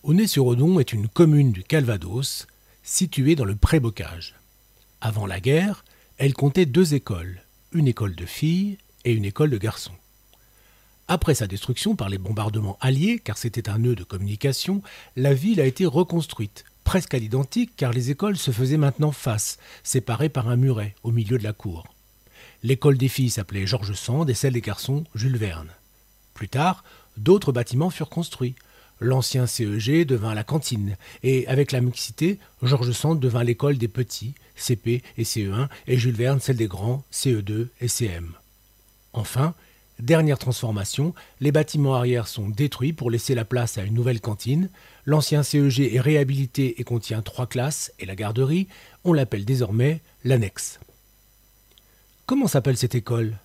Aunay-sur-Odon est une commune du Calvados, située dans le Pré-Bocage. Avant la guerre, elle comptait 2 écoles, une école de filles et une école de garçons. Après sa destruction par les bombardements alliés, car c'était un nœud de communication, la ville a été reconstruite, presque à l'identique car les écoles se faisaient maintenant face, séparées par un muret au milieu de la cour. L'école des filles s'appelait Georges Sand et celle des garçons Jules Verne. Plus tard, d'autres bâtiments furent construits. L'ancien CEG devint la cantine, et avec la mixité, Georges Sand devint l'école des petits, CP et CE1, et Jules Verne celle des grands, CE2 et CM. Enfin, dernière transformation, les bâtiments arrière sont détruits pour laisser la place à une nouvelle cantine. L'ancien CEG est réhabilité et contient 3 classes et la garderie. On l'appelle désormais l'annexe. Comment s'appelle cette école ?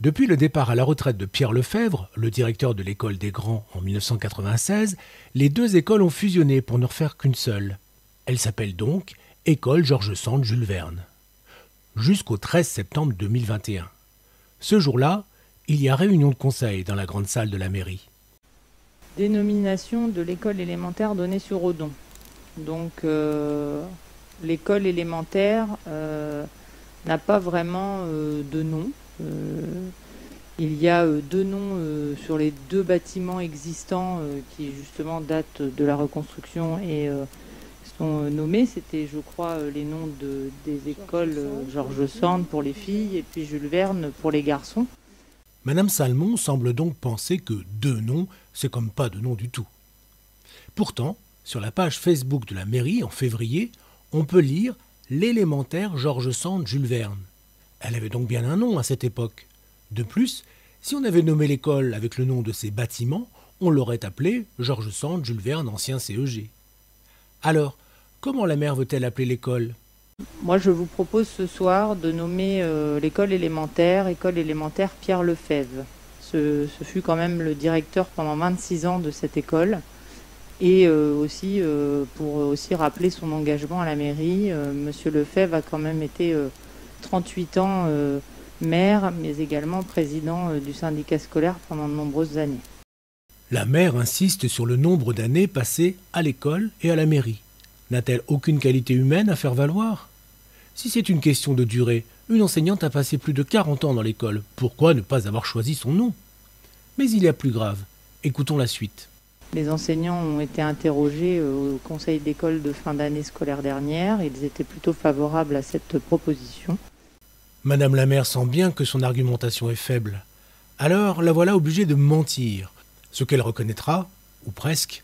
Depuis le départ à la retraite de Pierre Lefebvre, le directeur de l'école des Grands en 1996, les 2 écoles ont fusionné pour ne faire qu'une seule. Elle s'appelle donc École Georges Sand Jules Verne. Jusqu'au 13 septembre 2021. Ce jour-là, il y a réunion de conseil dans la grande salle de la mairie. Dénomination de l'école élémentaire d'Aunay-sur-Odon. Donc l'école élémentaire n'a pas vraiment de nom. Il y a 2 noms sur les 2 bâtiments existants qui justement datent de la reconstruction et sont nommés. C'était, je crois, les noms des écoles Georges Sand pour les filles et puis Jules Verne pour les garçons. Madame Salmon semble donc penser que 2 noms, c'est comme pas de nom du tout. Pourtant, sur la page Facebook de la mairie en février, on peut lire l'élémentaire Georges Sand Jules Verne. Elle avait donc bien un nom à cette époque. De plus, si on avait nommé l'école avec le nom de ses bâtiments, on l'aurait appelée Georges Sand Jules Verne ancien CEG. Alors, comment la maire veut-elle appeler l'école ? Moi, je vous propose ce soir de nommer l'école élémentaire Pierre Lefebvre. Ce fut quand même le directeur pendant 26 ans de cette école. Et aussi, pour aussi rappeler son engagement à la mairie, Monsieur Lefebvre a quand même été 38 ans maire, mais également président du syndicat scolaire pendant de nombreuses années. La maire insiste sur le nombre d'années passées à l'école et à la mairie. N'a-t-elle aucune qualité humaine à faire valoir ? Si c'est une question de durée, une enseignante a passé plus de 40 ans dans l'école. Pourquoi ne pas avoir choisi son nom ? Mais il y a plus grave. Écoutons la suite. Les enseignants ont été interrogés au conseil d'école de fin d'année scolaire dernière. Ils étaient plutôt favorables à cette proposition. Madame la maire sent bien que son argumentation est faible. Alors la voilà obligée de mentir, ce qu'elle reconnaîtra, ou presque,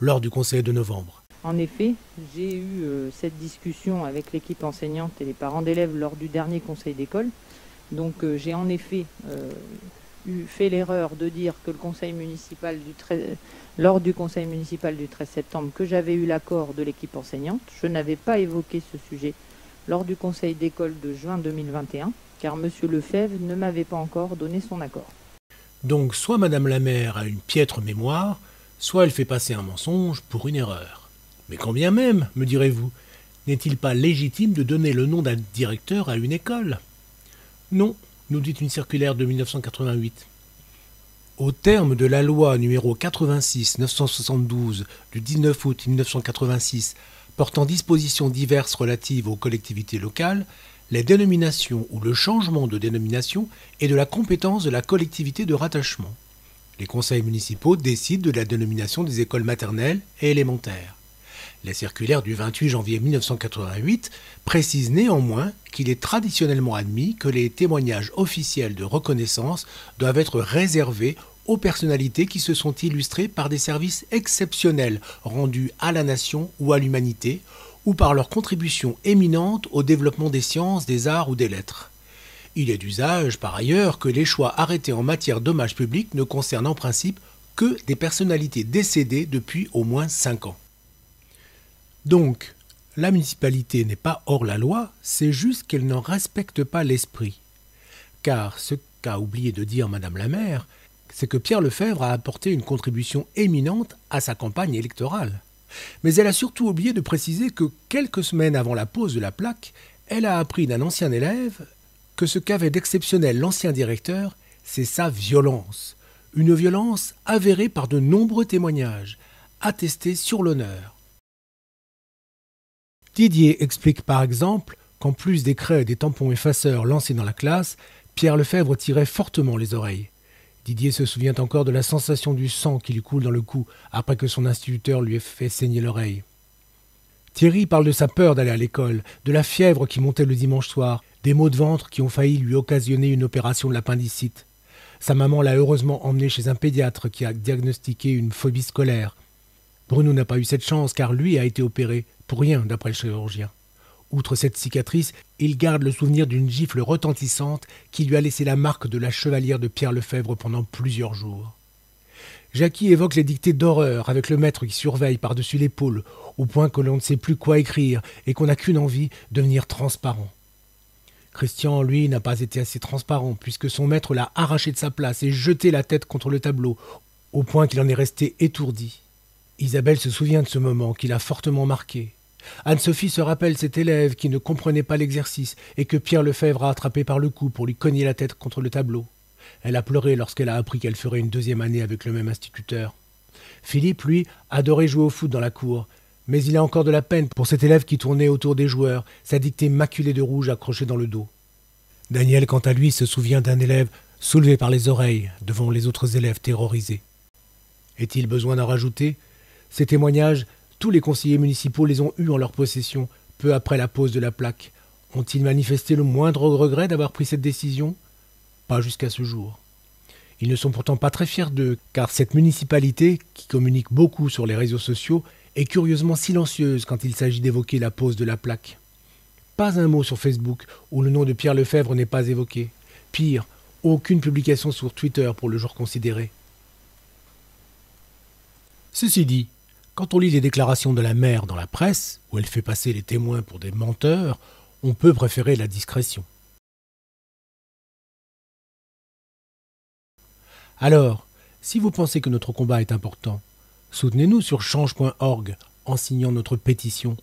lors du conseil de novembre. En effet, j'ai eu cette discussion avec l'équipe enseignante et les parents d'élèves lors du dernier conseil d'école. Donc j'ai en effet fait l'erreur de dire que le conseil municipal lors du conseil municipal du 13 septembre que j'avais eu l'accord de l'équipe enseignante. Je n'avais pas évoqué ce sujet lors du conseil d'école de juin 2021, car M. Lefebvre ne m'avait pas encore donné son accord. Donc soit Madame la maire a une piètre mémoire, soit elle fait passer un mensonge pour une erreur. Mais quand bien même, me direz-vous, n'est-il pas légitime de donner le nom d'un directeur à une école ? Non, nous dit une circulaire de 1988. Au terme de la loi numéro 86-972 du 19 août 1986 portant dispositions diverses relatives aux collectivités locales, les dénominations ou le changement de dénomination est de la compétence de la collectivité de rattachement. Les conseils municipaux décident de la dénomination des écoles maternelles et élémentaires. La circulaire du 28 janvier 1988 précise néanmoins qu'il est traditionnellement admis que les témoignages officiels de reconnaissance doivent être réservés aux personnalités qui se sont illustrées par des services exceptionnels rendus à la nation ou à l'humanité, ou par leur contribution éminente au développement des sciences, des arts ou des lettres. Il est d'usage, par ailleurs, que les choix arrêtés en matière d'hommage public ne concernent en principe que des personnalités décédées depuis au moins 5 ans. Donc, la municipalité n'est pas hors la loi, c'est juste qu'elle n'en respecte pas l'esprit. Car ce qu'a oublié de dire Madame la maire, c'est que Pierre Lefebvre a apporté une contribution éminente à sa campagne électorale. Mais elle a surtout oublié de préciser que quelques semaines avant la pose de la plaque, elle a appris d'un ancien élève que ce qu'avait d'exceptionnel l'ancien directeur, c'est sa violence. Une violence avérée par de nombreux témoignages. attestés sur l'honneur. Didier explique par exemple qu'en plus des craies et des tampons effaceurs lancés dans la classe, Pierre Lefebvre tirait fortement les oreilles. Didier se souvient encore de la sensation du sang qui lui coule dans le cou après que son instituteur lui ait fait saigner l'oreille. Thierry parle de sa peur d'aller à l'école, de la fièvre qui montait le dimanche soir, des maux de ventre qui ont failli lui occasionner une opération de l'appendicite. Sa maman l'a heureusement emmené chez un pédiatre qui a diagnostiqué une phobie scolaire. Bruno n'a pas eu cette chance car lui a été opéré, pour rien d'après le chirurgien. Outre cette cicatrice, il garde le souvenir d'une gifle retentissante qui lui a laissé la marque de la chevalière de Pierre Lefebvre pendant plusieurs jours. Jackie évoque les dictées d'horreur avec le maître qui surveille par-dessus l'épaule, au point que l'on ne sait plus quoi écrire et qu'on n'a qu'une envie, devenir transparent. Christian, lui, n'a pas été assez transparent puisque son maître l'a arraché de sa place et jeté la tête contre le tableau, au point qu'il en est resté étourdi. Isabelle se souvient de ce moment qui l'a fortement marqué. Anne-Sophie se rappelle cet élève qui ne comprenait pas l'exercice et que Pierre Lefebvre a attrapé par le cou pour lui cogner la tête contre le tableau. Elle a pleuré lorsqu'elle a appris qu'elle ferait une deuxième année avec le même instituteur. Philippe, lui, adorait jouer au foot dans la cour, mais il a encore de la peine pour cet élève qui tournait autour des joueurs, sa dictée maculée de rouge accrochée dans le dos. Daniel, quant à lui, se souvient d'un élève soulevé par les oreilles devant les autres élèves terrorisés. Est-il besoin d'en rajouter ? Ces témoignages, tous les conseillers municipaux les ont eus en leur possession, peu après la pose de la plaque. Ont-ils manifesté le moindre regret d'avoir pris cette décision ? Pas jusqu'à ce jour. Ils ne sont pourtant pas très fiers d'eux, car cette municipalité, qui communique beaucoup sur les réseaux sociaux, est curieusement silencieuse quand il s'agit d'évoquer la pose de la plaque. Pas un mot sur Facebook, où le nom de Pierre Lefebvre n'est pas évoqué. Pire, aucune publication sur Twitter pour le jour considéré. Ceci dit, quand on lit les déclarations de la mère dans la presse, où elle fait passer les témoins pour des menteurs, on peut préférer la discrétion. Alors, si vous pensez que notre combat est important, soutenez-nous sur change.org en signant notre pétition.